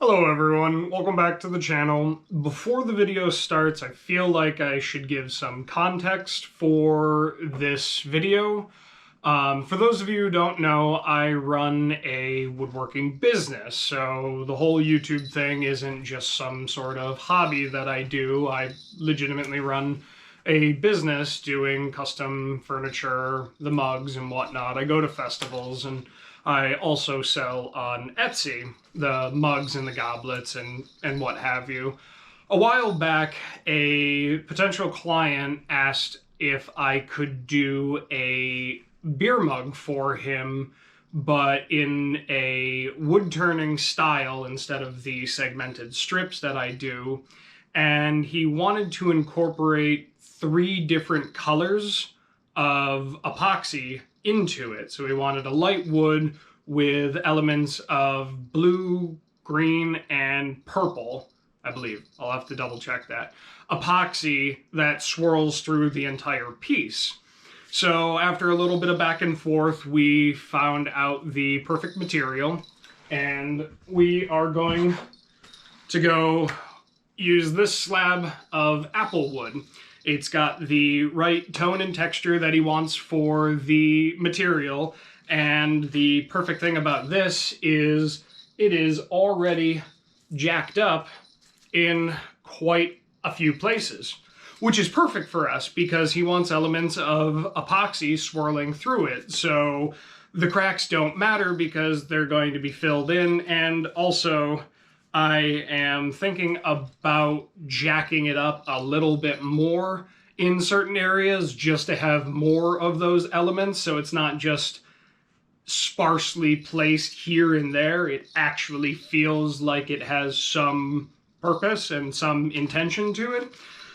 Hello everyone, welcome back to the channel. Before the video starts, I feel like I should give some context for this video. For those of you who don't know, I run a woodworking business, so the whole YouTube thing isn't just some sort of hobby that I do. I legitimately run a business doing custom furniture, the mugs and whatnot. I go to festivals, and I also sell on Etsy the mugs and the goblets and what have you. A while back, a potential client asked if I could do a beer mug for him, but in a wood turning style instead of the segmented strips that I do. And he wanted to incorporate 3 different colors of epoxy into it. So we wanted a light wood with elements of blue, green, and purple, I believe. I'll have to double check that. Epoxy that swirls through the entire piece. So after a little bit of back and forth, we found out the perfect material, and we are going to go use this slab of apple wood. It's got the right tone and texture that he wants for the material, and the perfect thing about this is it is already jacked up in quite a few places, which is perfect for us because he wants elements of epoxy swirling through it. So the cracks don't matter because they're going to be filled in, and also I am thinking about jacking it up a little bit more in certain areas just to have more of those elements, so it's not just sparsely placed here and there. It actually feels like it has some purpose and some intention to it.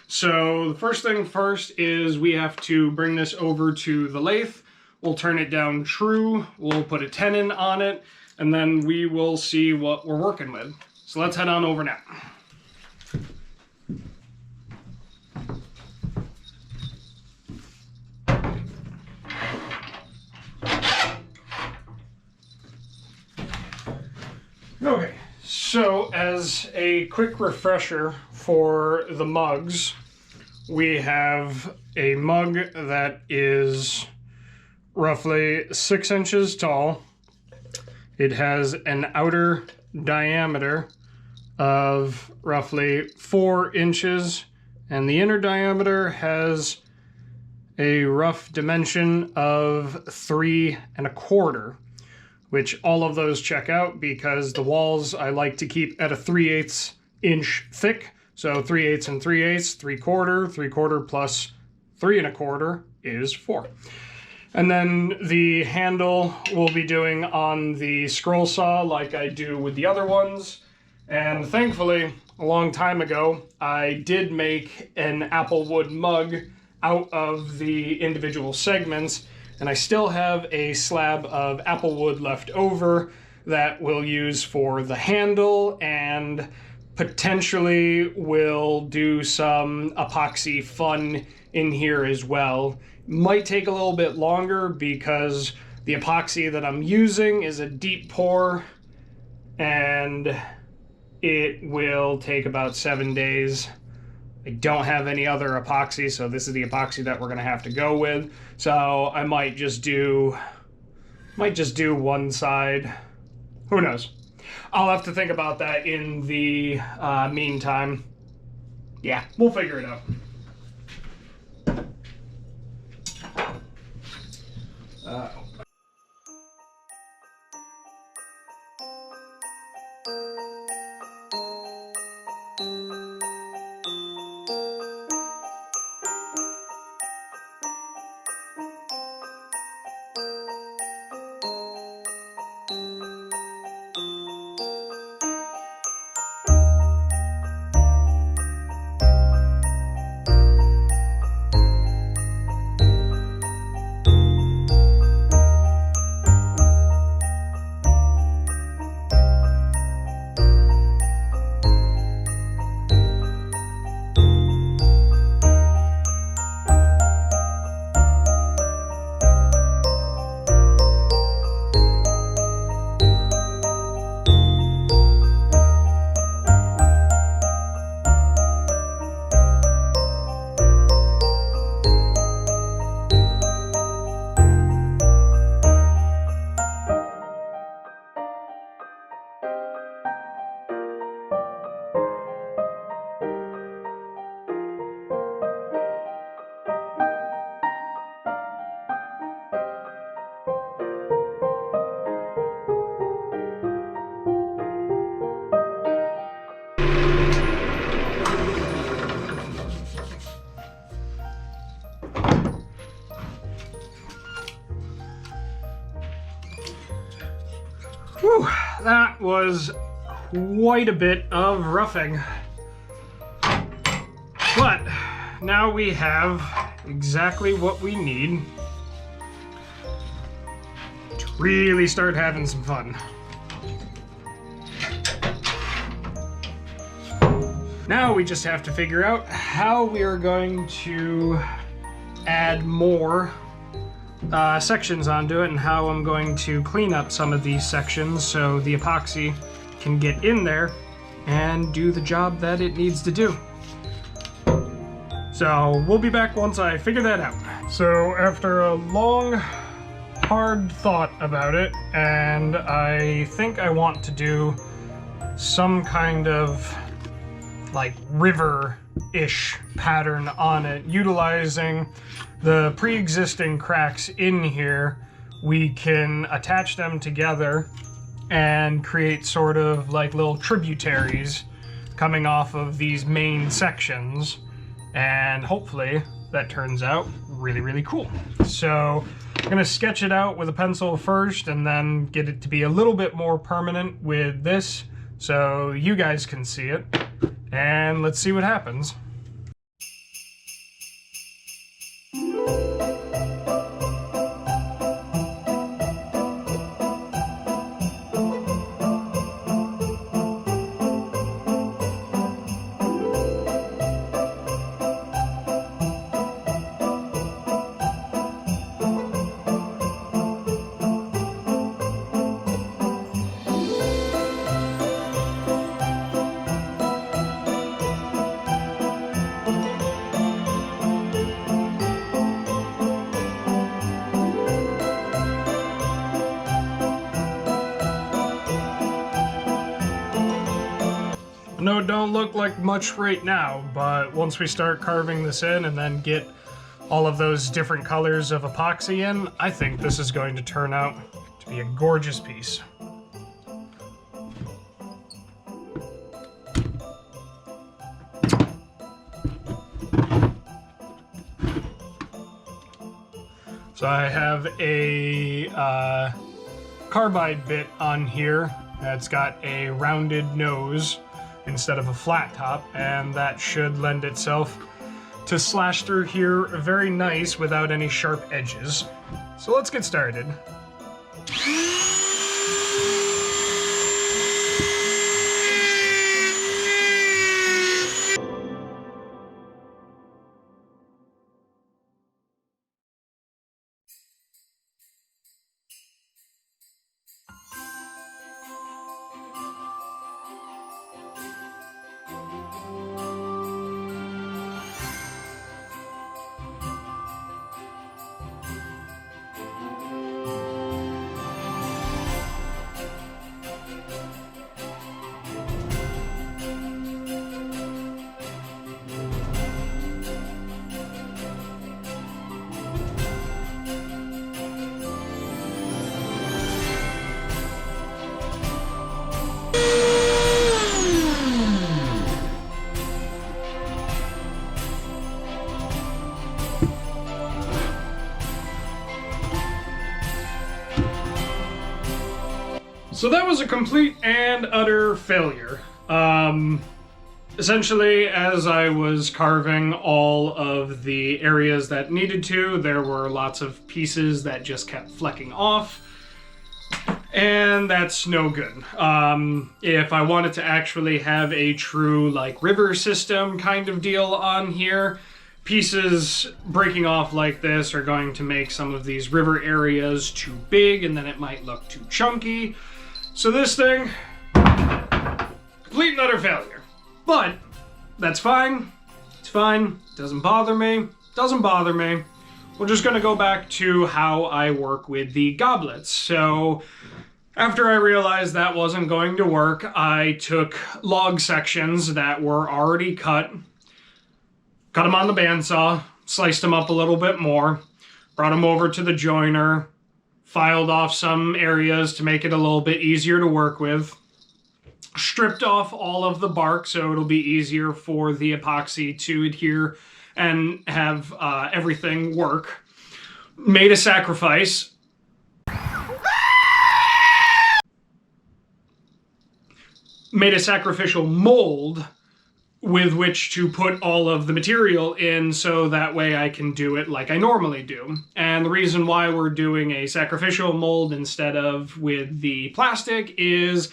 So the first thing first is we have to bring this over to the lathe. We'll turn it down true, we'll put a tenon on it, and then we will see what we're working with. So let's head on over now. Okay, so as a quick refresher for the mugs, we have a mug that is roughly 6 inches tall. It has an outer diameter of roughly 4 inches, and the inner diameter has a rough dimension of 3 1/4, which all of those check out because the walls I like to keep at a 3/8 inch thick. So 3/8 and 3/8, 3/4, 3/4 plus 3 1/4 is 4. And then the handle we'll be doing on the scroll saw like I do with the other ones. And thankfully, a long time ago, I did make an apple wood mug out of the individual segments, and I still have a slab of apple wood left over that we'll use for the handle, and potentially we'll do some epoxy fun in here as well. Might take a little bit longer because the epoxy that I'm using is a deep pour, and it will take about 7 days. I don't have any other epoxy, so this is the epoxy that we're gonna have to go with. So I might just do one side. Who knows? I'll have to think about that in the meantime. Yeah, we'll figure it out. Whew, that was quite a bit of roughing. But now we have exactly what we need to really start having some fun. Now we just have to figure out how we are going to add more sections onto it and how I'm going to clean up some of these sections so the epoxy can get in there and do the job that it needs to do. So we'll be back once I figure that out. So after a long, hard thought about it, and I think I want to do some kind of like river-ish pattern on it, utilizing the pre-existing cracks in here. We can attach them together and create sort of like little tributaries coming off of these main sections, and hopefully that turns out really, really cool. So I'm gonna sketch it out with a pencil first and then get it to be a little bit more permanent with this so you guys can see it. And let's see what happens. I know it don't look like much right now, but once we start carving this in and then get all of those different colors of epoxy in, I think this is going to turn out to be a gorgeous piece. So I have a carbide bit on here that's got a rounded nose instead of a flat top, and that should lend itself to slash through here very nice without any sharp edges. So let's get started. So that was a complete and utter failure. Essentially, as I was carving all of the areas that needed to, there were lots of pieces that just kept flecking off, and that's no good. If I wanted to actually have a true like river system kind of deal on here, pieces breaking off like this are going to make some of these river areas too big, and then it might look too chunky. So this thing, complete and utter failure. But that's fine. It's fine. Doesn't bother me. Doesn't bother me. We're just gonna go back to how I work with the goblets. So after I realized that wasn't going to work, I took log sections that were already cut them on the bandsaw, sliced them up a little bit more, brought them over to the joiner, filed off some areas to make it a little bit easier to work with, stripped off all of the bark so it'll be easier for the epoxy to adhere and have everything work, made a sacrifice, made a sacrificial mold with which to put all of the material in, so that way I can do it like I normally do. And the reason why we're doing a sacrificial mold instead of with the plastic is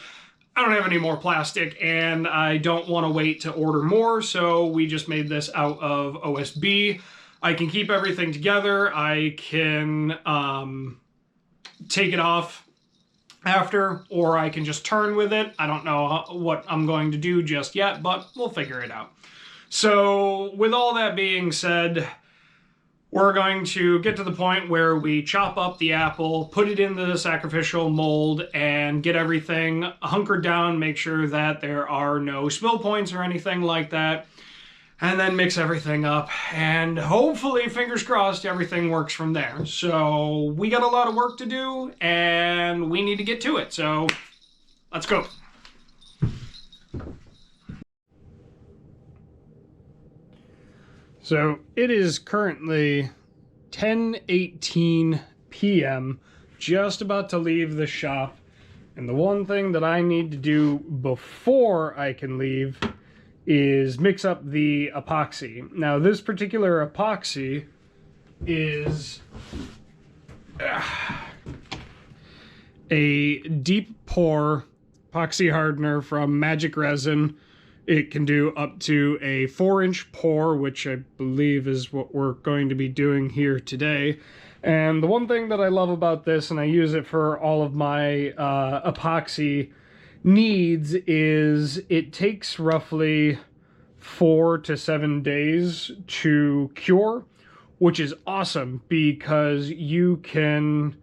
I don't have any more plastic and I don't want to wait to order more, so we just made this out of OSB. I can keep everything together. I can take it off after, or I can just turn with it. I don't know what I'm going to do just yet, but we'll figure it out. So with all that being said, we're going to get to the point where we chop up the apple, put it into the sacrificial mold, and get everything hunkered down, make sure that there are no spill points or anything like that, and then mix everything up, and hopefully, fingers crossed, everything works from there. So we got a lot of work to do, and we need to get to it, so let's go. So it is currently 10:18 p.m., just about to leave the shop, and the one thing that I need to do before I can leave is mix up the epoxy. Now, this particular epoxy is a deep pour epoxy hardener from Magic Resin. It can do up to a 4-inch pour, which I believe is what we're going to be doing here today. And the one thing that I love about this, and I use it for all of my epoxy needs, is it takes roughly 4 to 7 days to cure, which is awesome because you can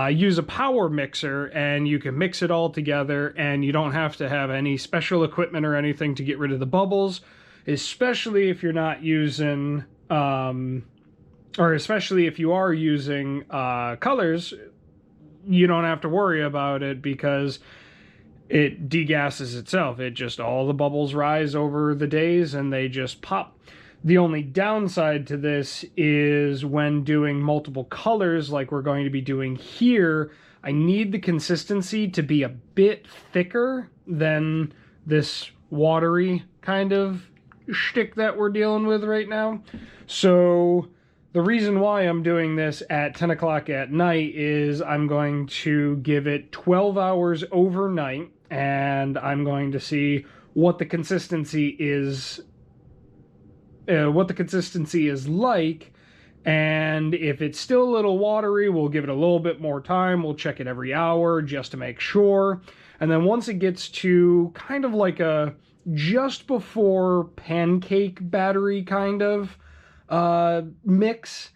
use a power mixer and you can mix it all together, and you don't have to have any special equipment or anything to get rid of the bubbles, especially if you're not using or especially if you are using colors. You don't have to worry about it because it degasses itself. It just, all the bubbles rise over the days and they just pop. The only downside to this is when doing multiple colors like we're going to be doing here, I need the consistency to be a bit thicker than this watery kind of shtick that we're dealing with right now. So the reason why I'm doing this at 10 o'clock at night is I'm going to give it 12 hours overnight, and I'm going to see what the consistency is like, and if it's still a little watery, we'll give it a little bit more time. We'll check it every hour just to make sure. And then once it gets to kind of like a just before pancake battery kind of mix,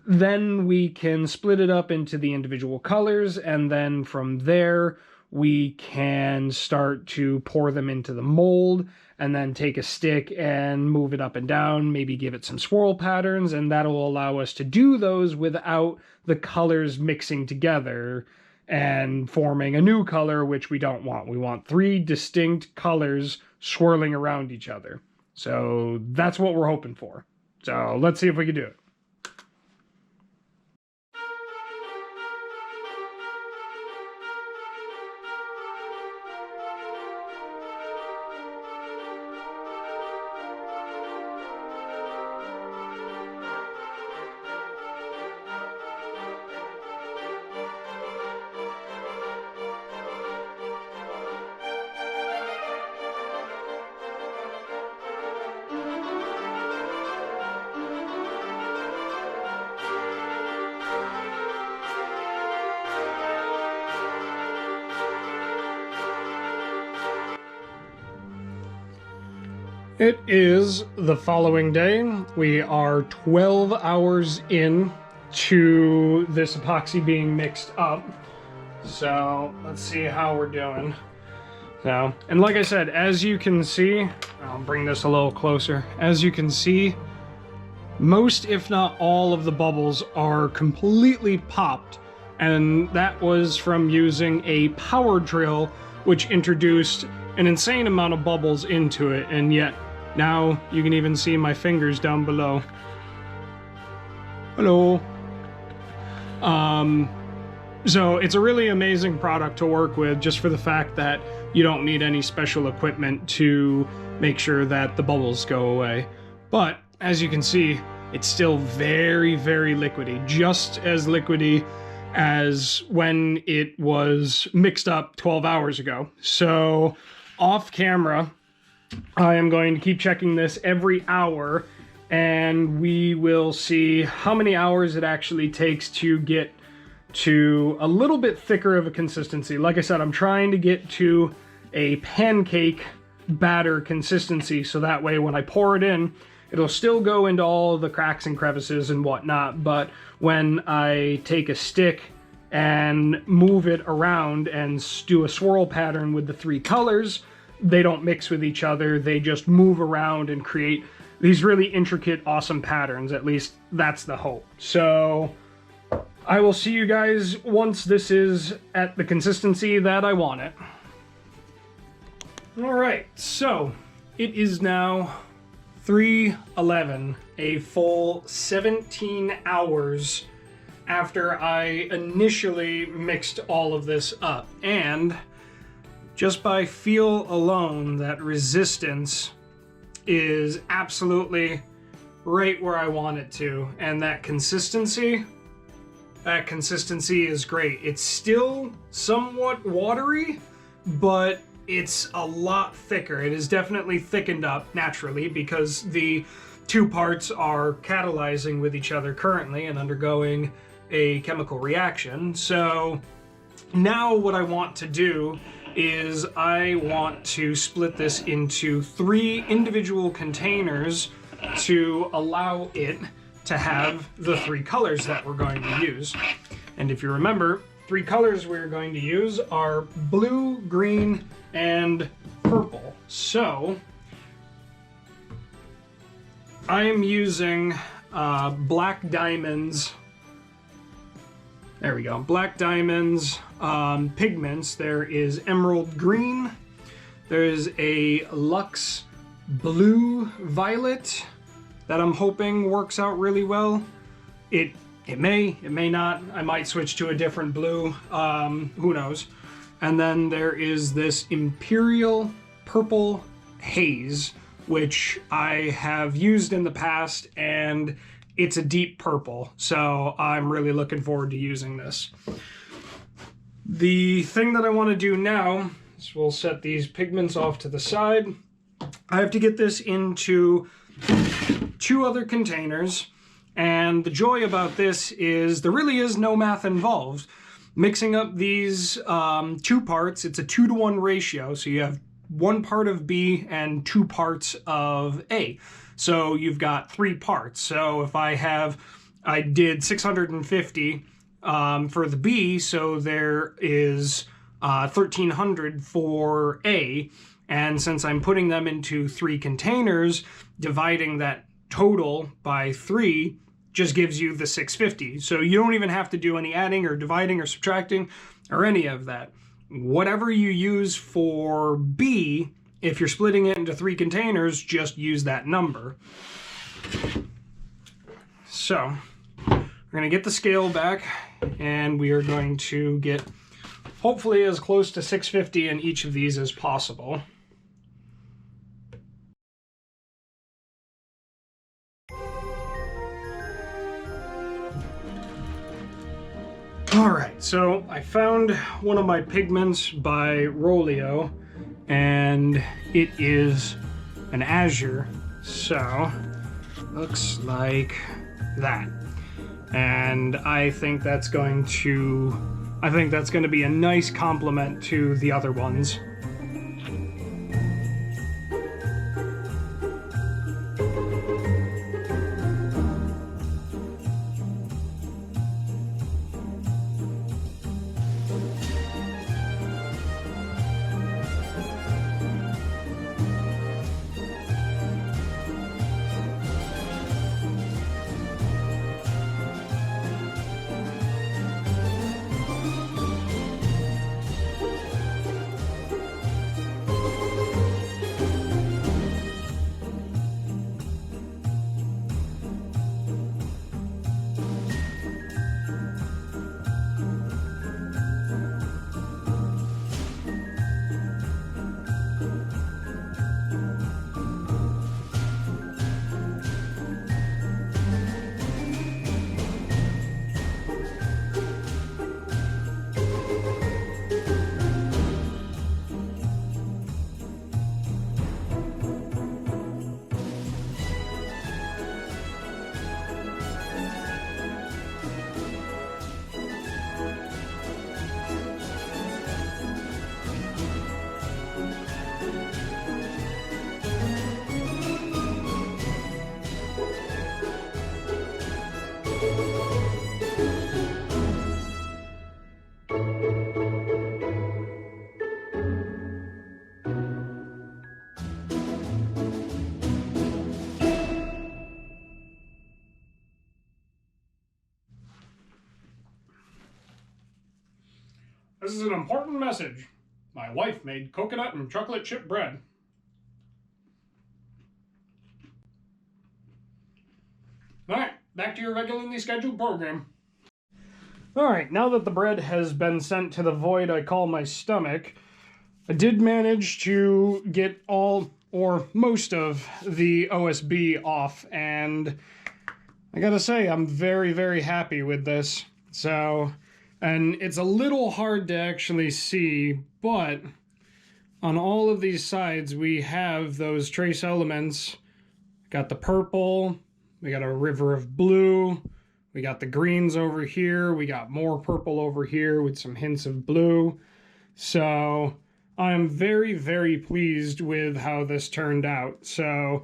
then we can split it up into the individual colors, and then from there we can start to pour them into the mold, and then take a stick and move it up and down, maybe give it some swirl patterns, and that'll allow us to do those without the colors mixing together and forming a new color, which we don't want. We want 3 distinct colors swirling around each other. So that's what we're hoping for. So let's see if we can do it. It is the following day. We are 12 hours in to this epoxy being mixed up. So let's see how we're doing. Now, and like I said, as you can see, I'll bring this a little closer. As you can see, most, if not all, of the bubbles are completely popped, and that was from using a power drill, which introduced an insane amount of bubbles into it, and yet now you can even see my fingers down below. Hello. So it's a really amazing product to work with, just for the fact that you don't need any special equipment to make sure that the bubbles go away. But as you can see, it's still very, very liquidy, just as liquidy as when it was mixed up 12 hours ago. So off camera, I am going to keep checking this every hour, and we will see how many hours it actually takes to get to a little bit thicker of a consistency. Like I said, I'm trying to get to a pancake batter consistency, so that way when I pour it in, it'll still go into all the cracks and crevices and whatnot, but when I take a stick and move it around and do a swirl pattern with the three colors, they don't mix with each other. They just move around and create these really intricate, awesome patterns. At least that's the hope. So I will see you guys once this is at the consistency that I want it. All right, so it is now 3:11, a full 17 hours after I initially mixed all of this up. And just by feel alone, that resistance is absolutely right where I want it to. And that consistency is great. It's still somewhat watery, but it's a lot thicker. It is definitely thickened up naturally because the two parts are catalyzing with each other currently and undergoing a chemical reaction. So now what I want to do is I want to split this into 3 individual containers to allow it to have the 3 colors that we're going to use. And if you remember, 3 colors we're going to use are blue, green, and purple. So I am using Black Diamond's, there we go, Black Diamond's pigments. There is Emerald Green, there's a Luxe Blue Violet that I'm hoping works out really well. It may not. I might switch to a different blue, who knows. And then there is this Imperial Purple Haze, which I have used in the past, and it's a deep purple, so I'm really looking forward to using this. The thing that I want to do now is we'll set these pigments off to the side. I have to get this into 2 other containers, and the joy about this is there really is no math involved. Mixing up these 2 parts, it's a 2-to-1 ratio, so you have 1 part of B and 2 parts of A. So you've got 3 parts. So if I did 650 for the B, so there is 1300 for A, and since I'm putting them into 3 containers, dividing that total by 3 just gives you the 650. So you don't even have to do any adding or dividing or subtracting or any of that. Whatever you use for B, if you're splitting it into 3 containers, just use that number. So we're going to get the scale back, and we are going to get hopefully as close to 650 in each of these as possible. Alright, so I found one of my pigments by Rolio, and it is an azure, so looks like that. And I think that's going to be a nice complement to the other ones. is an important message. My wife made coconut and chocolate chip bread. Alright, back to your regularly scheduled program. Alright, now that the bread has been sent to the void I call my stomach, I did manage to get all, or most of, the OSB off, and I gotta say, I'm very, very happy with this. So, and it's a little hard to actually see, but on all of these sides we have those trace elements. Got the purple, we got a river of blue, we got the greens over here, we got more purple over here with some hints of blue. So I'm very, very pleased with how this turned out. So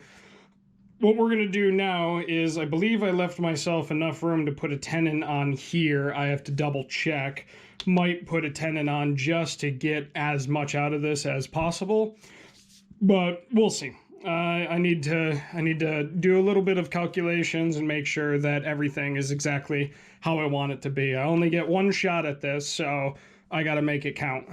what we're going to do now is, I believe I left myself enough room to put a tenon on here. I have to double check. Might put a tenon on just to get as much out of this as possible, but we'll see. I need to do a little bit of calculations and make sure that everything is exactly how I want it to be. I only get one shot at this, so I got to make it count.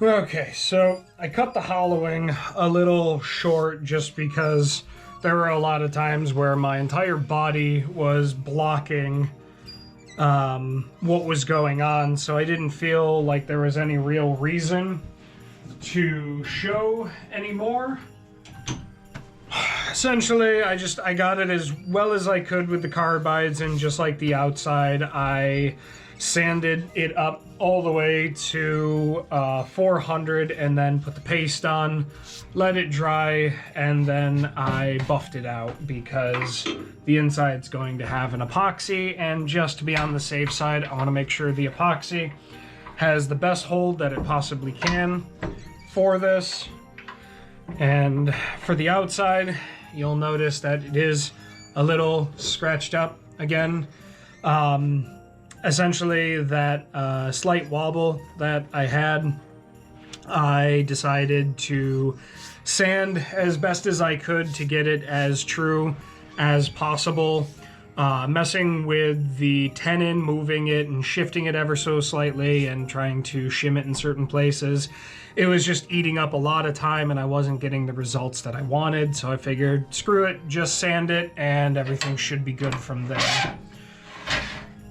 Okay, so I cut the hollowing a little short just because there were a lot of times where my entire body was blocking what was going on, so I didn't feel like there was any real reason to show anymore. Essentially, I got it as well as I could with the carbides, and just like the outside, I sanded it up all the way to 400 and then put the paste on, let it dry, and then I buffed it out because the inside's going to have an epoxy, and just to be on the safe side, I want to make sure the epoxy has the best hold that it possibly can for this. And for the outside, you'll notice that it is a little scratched up again. Essentially, that slight wobble that I had, I decided to sand as best as I could to get it as true as possible. Messing with the tenon, moving it and shifting it ever so slightly and trying to shim it in certain places, it was just eating up a lot of time and I wasn't getting the results that I wanted, so I figured, screw it, just sand it and everything should be good from there.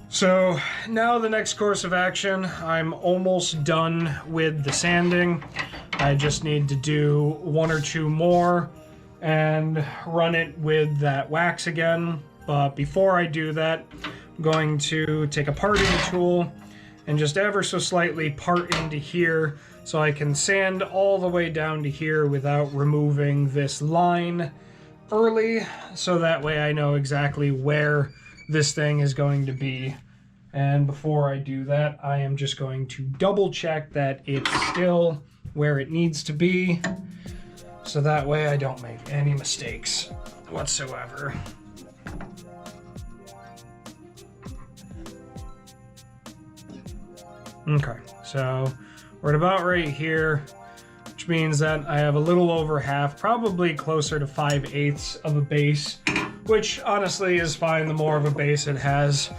So now the next course of action, I'm almost done with the sanding. I just need to do one or two more and run it with that wax again. But before I do that, I'm going to take a parting tool and just ever so slightly part into here so I can sand all the way down to here without removing this line early, so that way I know exactly where this thing is going to be. And before I do that, I am just going to double check that it's still where it needs to be, so that way I don't make any mistakes whatsoever. Okay, so we're at about right here, which means that I have a little over half, probably closer to 5/8 of a base, which honestly is fine. The more of a base it has,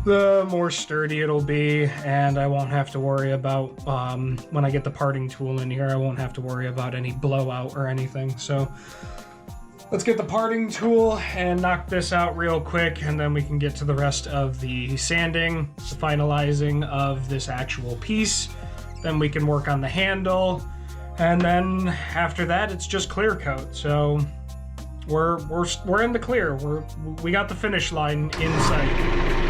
the more sturdy it'll be, and I won't have to worry about, when I get the parting tool in here, I won't have to worry about any blowout or anything. So let's get the parting tool and knock this out real quick, and then we can get to the rest of the sanding, the finalizing of this actual piece. Then we can work on the handle, and then after that, it's just clear coat. So we're in the clear. We got the finish line in sight.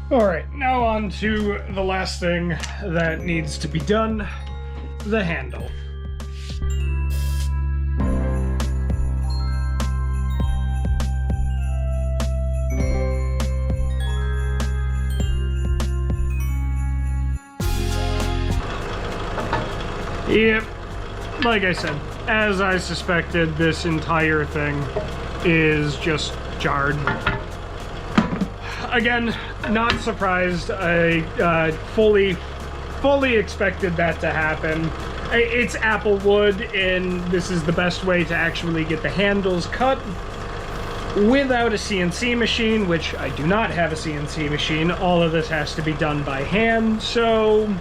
Alright, now on to the last thing that needs to be done, the handle. Yep, like I said, as I suspected, this entire thing is just jarred. Again, not surprised. I fully expected that to happen. It's apple wood, and this is the best way to actually get the handles cut without a CNC machine, which I do not have a CNC machine. All of this has to be done by hand, so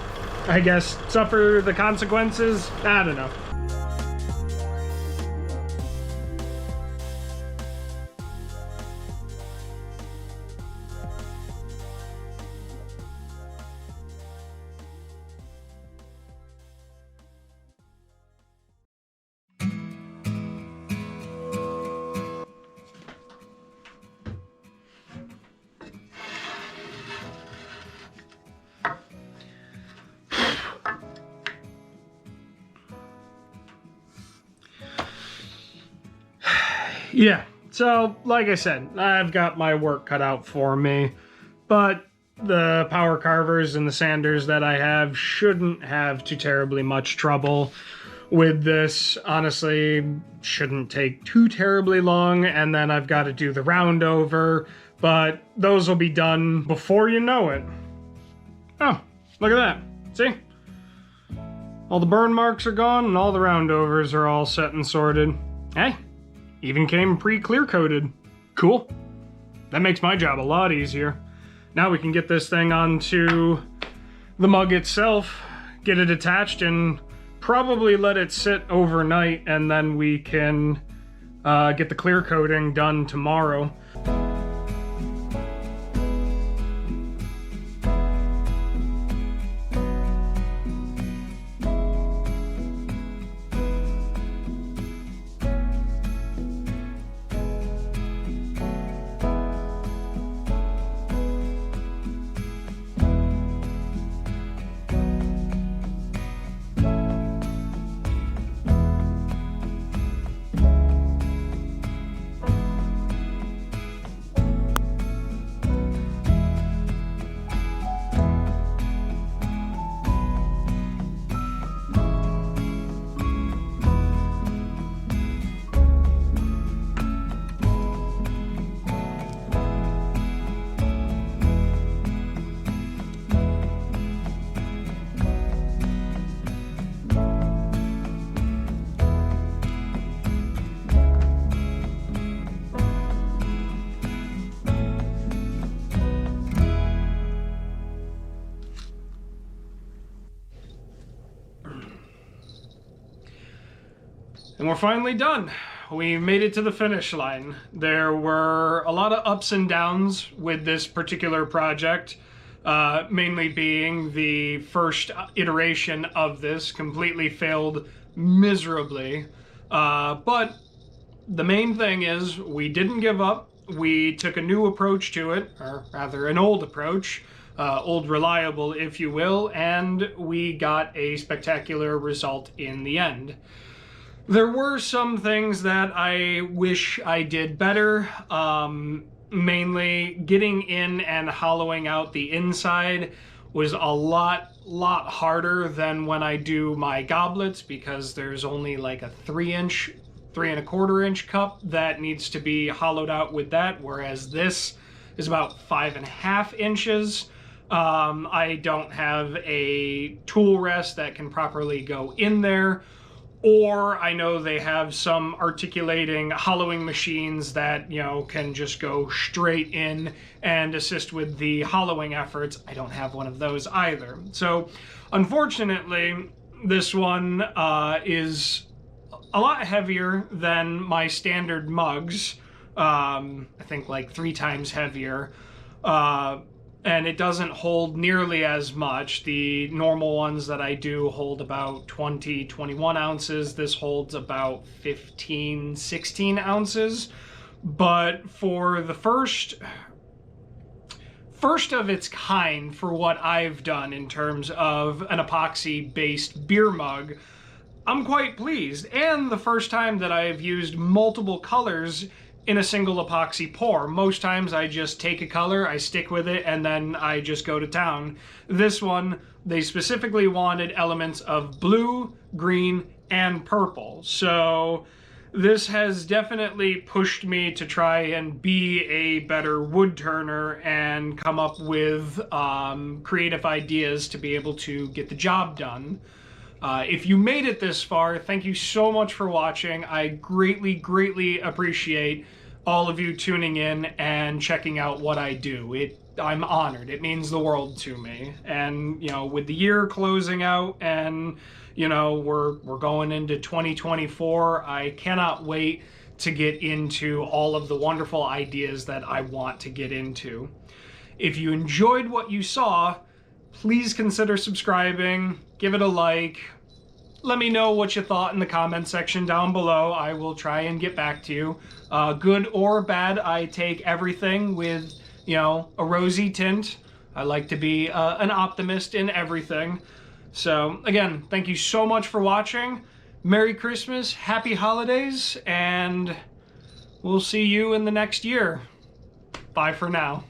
I guess suffer the consequences? I don't know. Yeah, so like I said, I've got my work cut out for me, but the power carvers and the sanders that I have shouldn't have too terribly much trouble with this. Honestly, shouldn't take too terribly long, and then I've got to do the round over, but those will be done before you know it. Oh, look at that. See? All the burn marks are gone and all the roundovers are all set and sorted. Hey, even came pre-clear coated. Cool. That makes my job a lot easier. Now we can get this thing onto the mug itself, get it attached, and probably let it sit overnight, and then we can get the clear coating done tomorrow. And we're finally done. We made it to the finish line. There were a lot of ups and downs with this particular project, mainly being the first iteration of this completely failed miserably. But the main thing is we didn't give up. We took a new approach to it, or rather an old approach, old reliable if you will, and we got a spectacular result in the end. There were some things that I wish I did better, mainly getting in and hollowing out the inside was a lot harder than when I do my goblets, because there's only like a 3.25 inch cup that needs to be hollowed out with that, whereas this is about 5.5 inches. I don't have a tool rest that can properly go in there, or I know they have some articulating hollowing machines that, you know, can just go straight in and assist with the hollowing efforts. I don't have one of those either. So unfortunately, this one is a lot heavier than my standard mugs. I think like 3 times heavier. And it doesn't hold nearly as much. The normal ones that I do hold about 20-21 ounces. This holds about 15-16 ounces. But for the first of its kind for what I've done in terms of an epoxy-based beer mug, I'm quite pleased. And the first time that I've used multiple colors in a single epoxy pour. Most times I just take a color, I stick with it, and then I just go to town. This one, they specifically wanted elements of blue, green, and purple. So this has definitely pushed me to try and be a better wood turner and come up with creative ideas to be able to get the job done. If you made it this far, thank you so much for watching. I greatly appreciate all of you tuning in and checking out what I do. I'm honored. It means the world to me. And, you know, with the year closing out and, you know, we're going into 2024, I cannot wait to get into all of the wonderful ideas that I want to get into. If you enjoyed what you saw, please consider subscribing, give it a like. Let me know what you thought in the comment section down below. I will try and get back to you. Good or bad, I take everything with, you know, a rosy tint. I like to be an optimist in everything. So again, thank you so much for watching. Merry Christmas, Happy Holidays, and we'll see you in the next year. Bye for now.